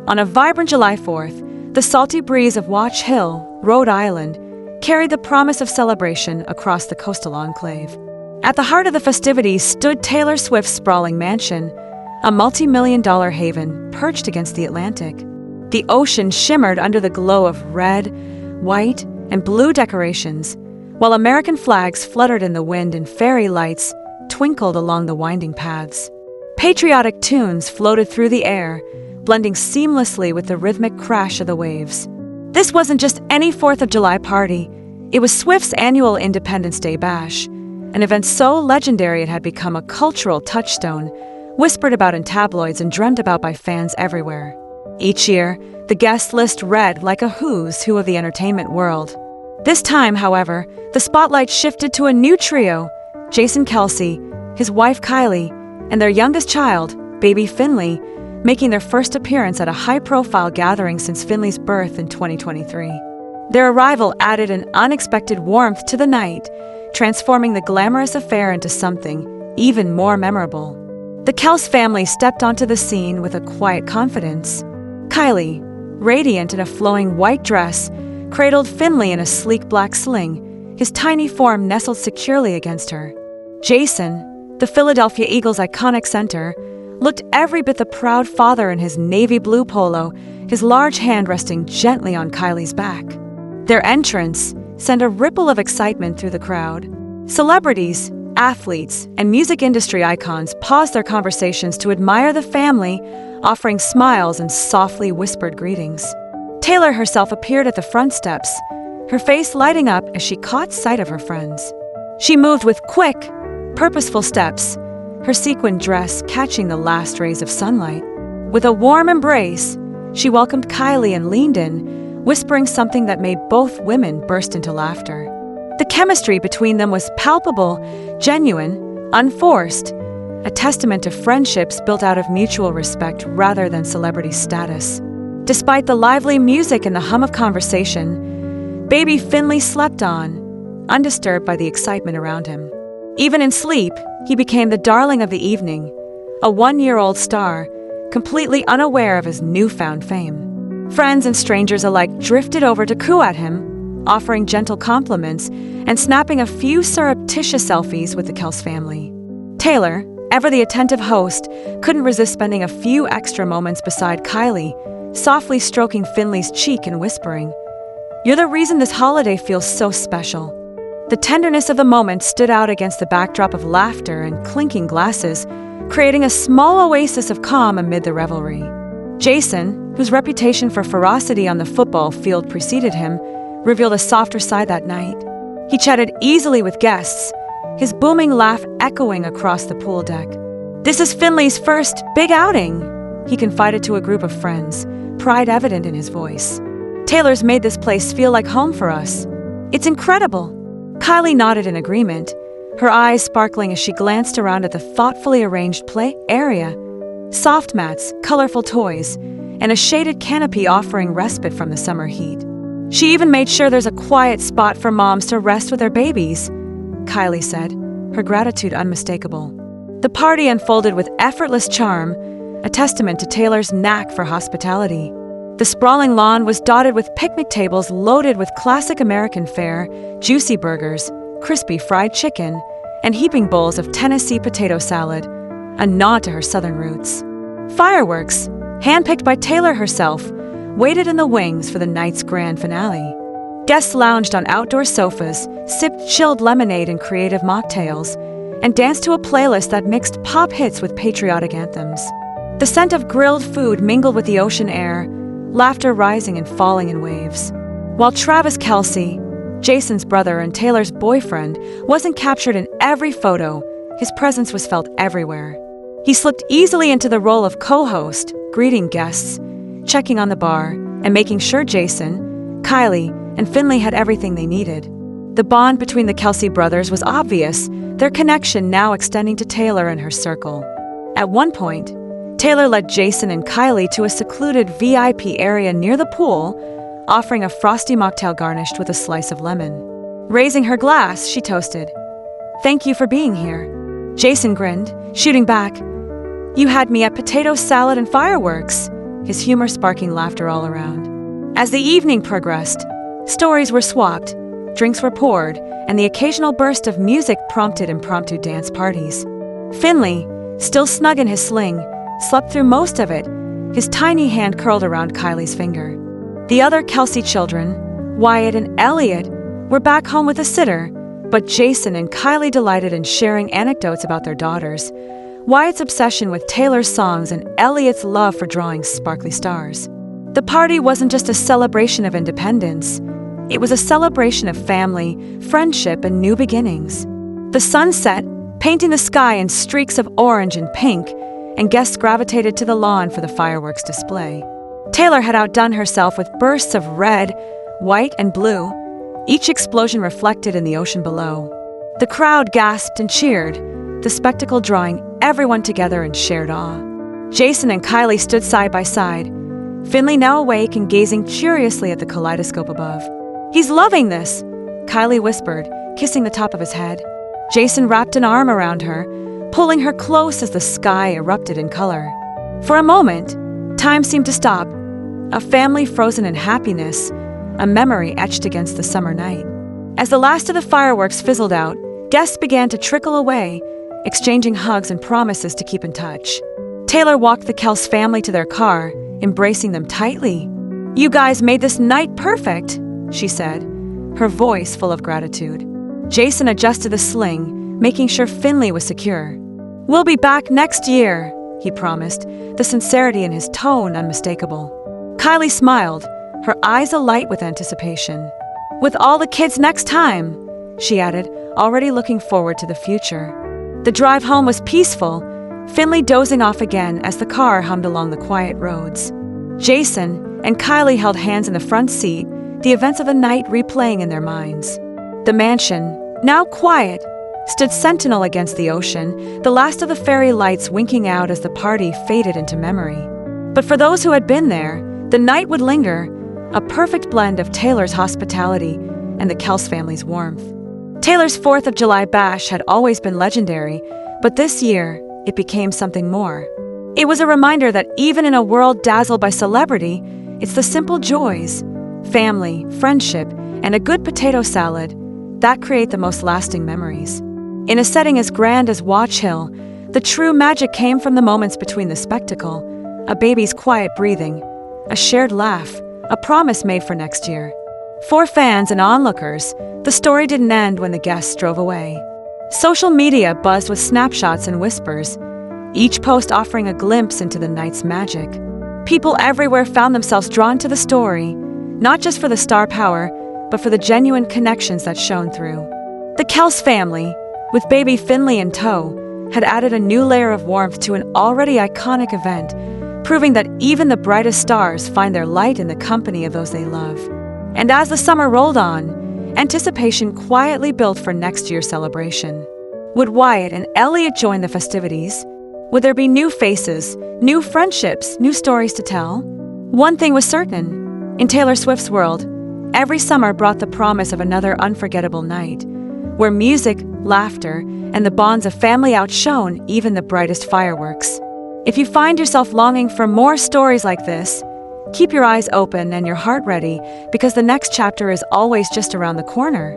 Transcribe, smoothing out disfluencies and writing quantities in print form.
On a vibrant July 4th, the salty breeze of Watch Hill, Rhode Island, carried the promise of celebration across the coastal enclave. At the heart of the festivities stood Taylor Swift's sprawling mansion, a multi-million-dollar haven perched against the Atlantic. The ocean shimmered under the glow of red, white, and blue decorations, while American flags fluttered in the wind and fairy lights twinkled along the winding paths. Patriotic tunes floated through the air, blending seamlessly with the rhythmic crash of the waves. This wasn't just any 4th of July party. It was Swift's annual Independence Day bash, an event so legendary it had become a cultural touchstone, whispered about in tabloids and dreamt about by fans everywhere. Each year, the guest list read like a who's who of the entertainment world. This time, however, the spotlight shifted to a new trio, Jason Kelce, his wife Kylie, and their youngest child, baby Finnley, making their first appearance at a high-profile gathering since Finnley's birth in 2023. Their arrival added an unexpected warmth to the night, transforming the glamorous affair into something even more memorable. The Kelce family stepped onto the scene with a quiet confidence. Kylie, radiant in a flowing white dress, cradled Finnley in a sleek black sling, his tiny form nestled securely against her. Jason, the Philadelphia Eagles' iconic center, looked every bit the proud father in his navy blue polo, his large hand resting gently on Kylie's back. Their entrance sent a ripple of excitement through the crowd. Celebrities, athletes, and music industry icons paused their conversations to admire the family, offering smiles and softly whispered greetings. Taylor herself appeared at the front steps, her face lighting up as she caught sight of her friends. She moved with quick, purposeful steps, her sequined dress catching the last rays of sunlight. With a warm embrace, she welcomed Kylie and leaned in, whispering something that made both women burst into laughter. The chemistry between them was palpable, genuine, unforced, a testament to friendships built out of mutual respect rather than celebrity status. Despite the lively music and the hum of conversation, baby Finnley slept on, undisturbed by the excitement around him. Even in sleep, he became the darling of the evening, a 1-year-old star, completely unaware of his newfound fame. Friends and strangers alike drifted over to coo at him, offering gentle compliments and snapping a few surreptitious selfies with the Kelce family. Taylor, ever the attentive host, couldn't resist spending a few extra moments beside Kylie, softly stroking Finnley's cheek and whispering, "You're the reason this holiday feels so special." The tenderness of the moment stood out against the backdrop of laughter and clinking glasses, creating a small oasis of calm amid the revelry. Jason, whose reputation for ferocity on the football field preceded him, revealed a softer side that night. He chatted easily with guests, his booming laugh echoing across the pool deck. "This is Finnley's first big outing," he confided to a group of friends, pride evident in his voice. "Taylor's made this place feel like home for us. It's incredible." Kylie nodded in agreement, her eyes sparkling as she glanced around at the thoughtfully arranged play area. Soft mats, colorful toys, and a shaded canopy offering respite from the summer heat. "She even made sure there's a quiet spot for moms to rest with their babies," Kylie said, her gratitude unmistakable. The party unfolded with effortless charm, a testament to Taylor's knack for hospitality. The sprawling lawn was dotted with picnic tables loaded with classic American fare, juicy burgers, crispy fried chicken, and heaping bowls of Tennessee potato salad, a nod to her southern roots. Fireworks, handpicked by Taylor herself, waited in the wings for the night's grand finale. Guests lounged on outdoor sofas, sipped chilled lemonade and creative mocktails, and danced to a playlist that mixed pop hits with patriotic anthems. The scent of grilled food mingled with the ocean air, laughter rising and falling in waves. While Travis Kelce, Jason's brother and Taylor's boyfriend, wasn't captured in every photo, his presence was felt everywhere. He slipped easily into the role of co-host, greeting guests, checking on the bar, and making sure Jason, Kylie, and Finnley had everything they needed. The bond between the Kelce brothers was obvious, their connection now extending to Taylor and her circle. At one point, Taylor led Jason and Kylie to a secluded VIP area near the pool, offering a frosty mocktail garnished with a slice of lemon. Raising her glass, she toasted, "Thank you for being here." Jason grinned, shooting back, "You had me at potato salad and fireworks," his humor sparking laughter all around. As the evening progressed, stories were swapped, drinks were poured, and the occasional burst of music prompted impromptu dance parties. Finnley, still snug in his sling, slept through most of it, his tiny hand curled around Kylie's finger. The other Kelce children, Wyatt and Elliot, were back home with a sitter, but Jason and Kylie delighted in sharing anecdotes about their daughters, Wyatt's obsession with Taylor's songs and Elliot's love for drawing sparkly stars. The party wasn't just a celebration of independence. It was a celebration of family, friendship, and new beginnings. The sun set, painting the sky in streaks of orange and pink, and guests gravitated to the lawn for the fireworks display. Taylor had outdone herself with bursts of red, white, and blue, each explosion reflected in the ocean below. The crowd gasped and cheered, the spectacle drawing everyone together in shared awe. Jason and Kylie stood side by side, Finnley now awake and gazing curiously at the kaleidoscope above. "He's loving this," Kylie whispered, kissing the top of his head. Jason wrapped an arm around her, pulling her close as the sky erupted in color. For a moment, time seemed to stop, a family frozen in happiness, a memory etched against the summer night. As the last of the fireworks fizzled out, guests began to trickle away, exchanging hugs and promises to keep in touch. Taylor walked the Kelce family to their car, embracing them tightly. "You guys made this night perfect," she said, her voice full of gratitude. Jason adjusted the sling, making sure Finnley was secure. "We'll be back next year," he promised, the sincerity in his tone unmistakable. Kylie smiled, her eyes alight with anticipation. "With all the kids next time," she added, already looking forward to the future. The drive home was peaceful, Finnley dozing off again as the car hummed along the quiet roads. Jason and Kylie held hands in the front seat, the events of the night replaying in their minds. The mansion, now quiet, stood sentinel against the ocean, the last of the fairy lights winking out as the party faded into memory. But for those who had been there, the night would linger, a perfect blend of Taylor's hospitality and the Kelce family's warmth. Taylor's 4th of July bash had always been legendary, but this year, it became something more. It was a reminder that even in a world dazzled by celebrity, it's the simple joys, family, friendship, and a good potato salad that create the most lasting memories. In a setting as grand as Watch Hill, the true magic came from the moments between the spectacle, a baby's quiet breathing, a shared laugh, a promise made for next year. For fans and onlookers, the story didn't end when the guests drove away. Social media buzzed with snapshots and whispers, each post offering a glimpse into the night's magic. People everywhere found themselves drawn to the story, not just for the star power, but for the genuine connections that shone through. The Kelce family, with baby Finnley in tow, had added a new layer of warmth to an already iconic event, proving that even the brightest stars find their light in the company of those they love. And as the summer rolled on, anticipation quietly built for next year's celebration. Would Wyatt and Elliot join the festivities? Would there be new faces, new friendships, new stories to tell? One thing was certain. In Taylor Swift's world, every summer brought the promise of another unforgettable night, where music, laughter, and the bonds of family outshone even the brightest fireworks. If you find yourself longing for more stories like this, keep your eyes open and your heart ready, because the next chapter is always just around the corner.